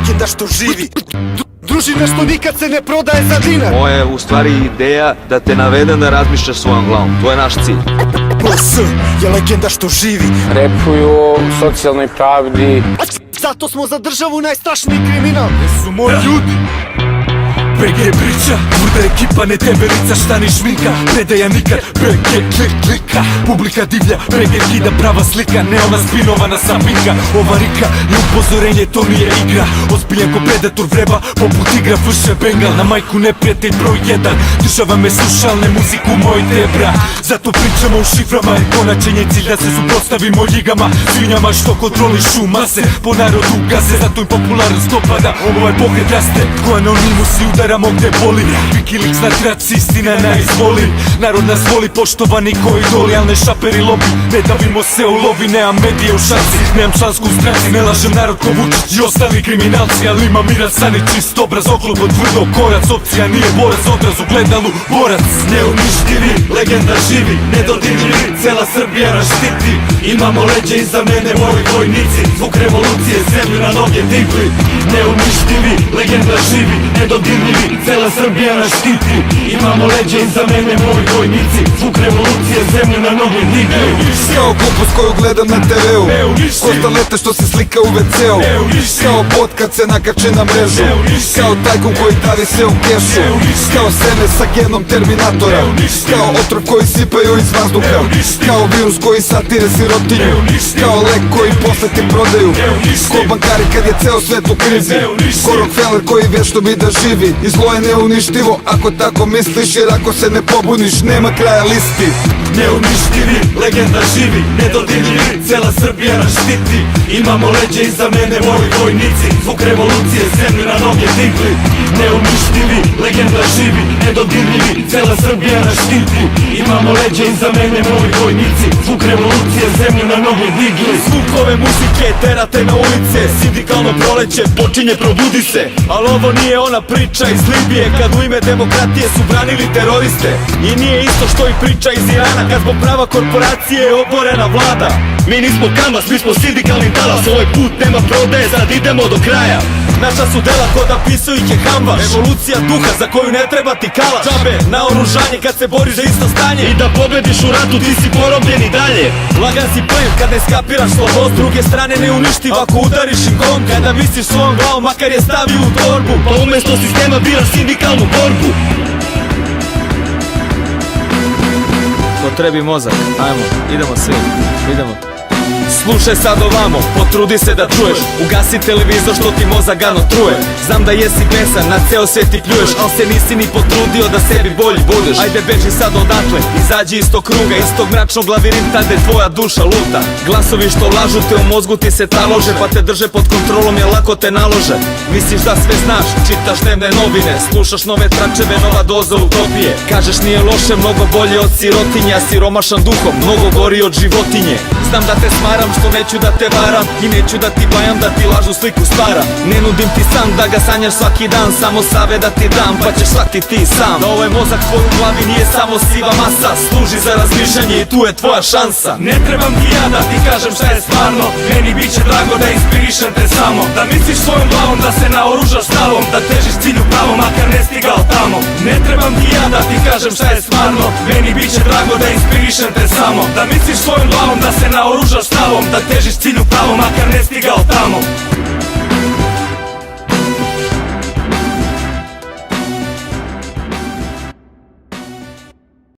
legenda što živi. Družina što nikad se ne prodaje za dinar. Moja je u stvari ideja da te navedem da razmišljaš svojom glavom. To je naš cilj. PS je legenda što živi. Repuju o socijalnoj pravdi. Zato smo za državu najstrašniji kriminal. Su moji ljudi. BG priča, tvrda ekipa, ne temberica, šta ni šminka. Predaja nikad, BG klika. Publika divlja, BG kida, prava slika. Ne ona spinovana sapinka. Ova rika je upozorenje, to nije igra. Ozbiljan ko predator vreba, poput igra vrše bengal. Na majku neprijatelj broj 1. Država me sluša, al ne muziku moj debra. Zato pričamo u šiframa, jer konačen je cilj da se suprotstavimo ljigama. Svinjama što kontrolišu mase, po narodu gaze. Zato im popularnost opada, ovaj pokret raste. Ko anonimus i udaramo gde boli. Wikileaks na traci, istina na izvoli. Narod nas voli, poštovani ko idoli. Al ne šaperi lobi, ne davimo se u lovi. Nemam medije u šanci, nemam člansku u stranci. Ne lažem narod ko Vučić i ostali kriminalci. Ali imam miran san i čist obraz, oklopo tvrdo korac. Opcija nije borac, odraz u gledalu borac. Neuništivi, legenda živi, nedodirljivi, cela Srbija nas štiti. Imamo leđe iza mene, moji vojnici, zvuk revolucije, zemlju na noge digli. Neuništivi, legenda živi, nedodirljivi, cela Srbija nas štiti. Imamo leđe iza mene, moji vojnici, zvuk revolucije, zemlju na noge digli. Kao glupost koju gledam na TV-u, ko stalete što se slika u WC-u, kao bot kad se nakače na mrežu, kao tajkun koji davi sve u kešu, kao seme sa genom Terminatora, kao otrov koji sipaju iz vazduha, kao virus koji satire sirotinju, kao lek koji posle ti prodaju, ko bankari kad je ceo svet u krizi, ko Rockefeller koji vješto bi da živi. I zlo je neuništivo ako tako misliš, jer ako se ne pobuniš nema kraja listi. Neuništivi, legenda živi, nedodirljivi, cela Srbija nas štiti. Imamo leđe iza mene, moji vojnici, zvuk revolucije, zemlju na noge digli. Neuništivi, legenda živi, nedodirljivi, cela Srbija nas štiti. Imamo leđe iza mene, moji vojnici, zvuk revolucije, zemlju na noge digli. Zvuk ove muzike terate na ulice, sindikalno proleće počinje, probudi se. Al ovo nije ona priča iz Libije, kad u ime demokratije su branili teroriste. I nije isto što i priča iz Irana, kad zbog prava korporacije je oborena vlada. Mi nismo Kamas, mi smo sindikalni talas. Ovaj put nema prodaje, sad idemo do kraja. Naša su dela kod da pisao ih je Hamvaš. Revolucija duha za koju ne treba ti kalaš. Džabe na oružanje kad se boriš za isto stanje. I da pobediš u ratu ti si porobljen i dalje. Lagan si pliv kad ne skapiraš slabost. S druge strane ne uništiv ako udariš im gong. Kada misliš svojom glavom makar je stavio u torbu, pa umesto sistema biraš sindikalnu borbu. Potrebi mozak, ajmo, idemo svi, idemo. Slušaj sad ovamo, potrudi se da čuješ. Ugasi televizor što ti mozak gano truje. Znam da jesi besan, na ceo svet ti pljuješ, al se nisi ni potrudio da sebi bolji budeš. Ajde beži sad odatle, izađi iz tog kruga, iz tog mračnog lavirinta gde tvoja duša luta. Glasovi što lažu te u mozgu ti se talože, pa te drže pod kontrolom jer lako te nalože. Misliš da sve znaš, čitaš dnevne novine, slušaš nove tračeve, nova doza utopije. Kažeš nije loše, mnogo bolje od sirotinja, siromašan duhom, mnogo gori od životinje. Znam da te smaram što neću da te varam i neću da ti bajam da ti lažu sliku stvara. Ne nudim ti san da ga sanjaš svaki dan, samo save da ti dam pa ćeš shvatiti ti sam. Da ovaj mozak tvoj u glavi nije samo siva masa, služi za razmišljanje i tu je tvoja šansa. Ne trebam ti ja da ti kažem šta je stvarno, meni bit će drago da inspirišem te samo. Da misliš svojom glavom, da se naoružaš stavom, da težiš cilju pravo makar ne stigao tamo. Ne trebam ti ja da ti kažem šta je stvarno, meni bit će drago da inspirišem te samo. Da misliš svojom glavom, da se naoružaš stavom, da težiš cilju pravo makar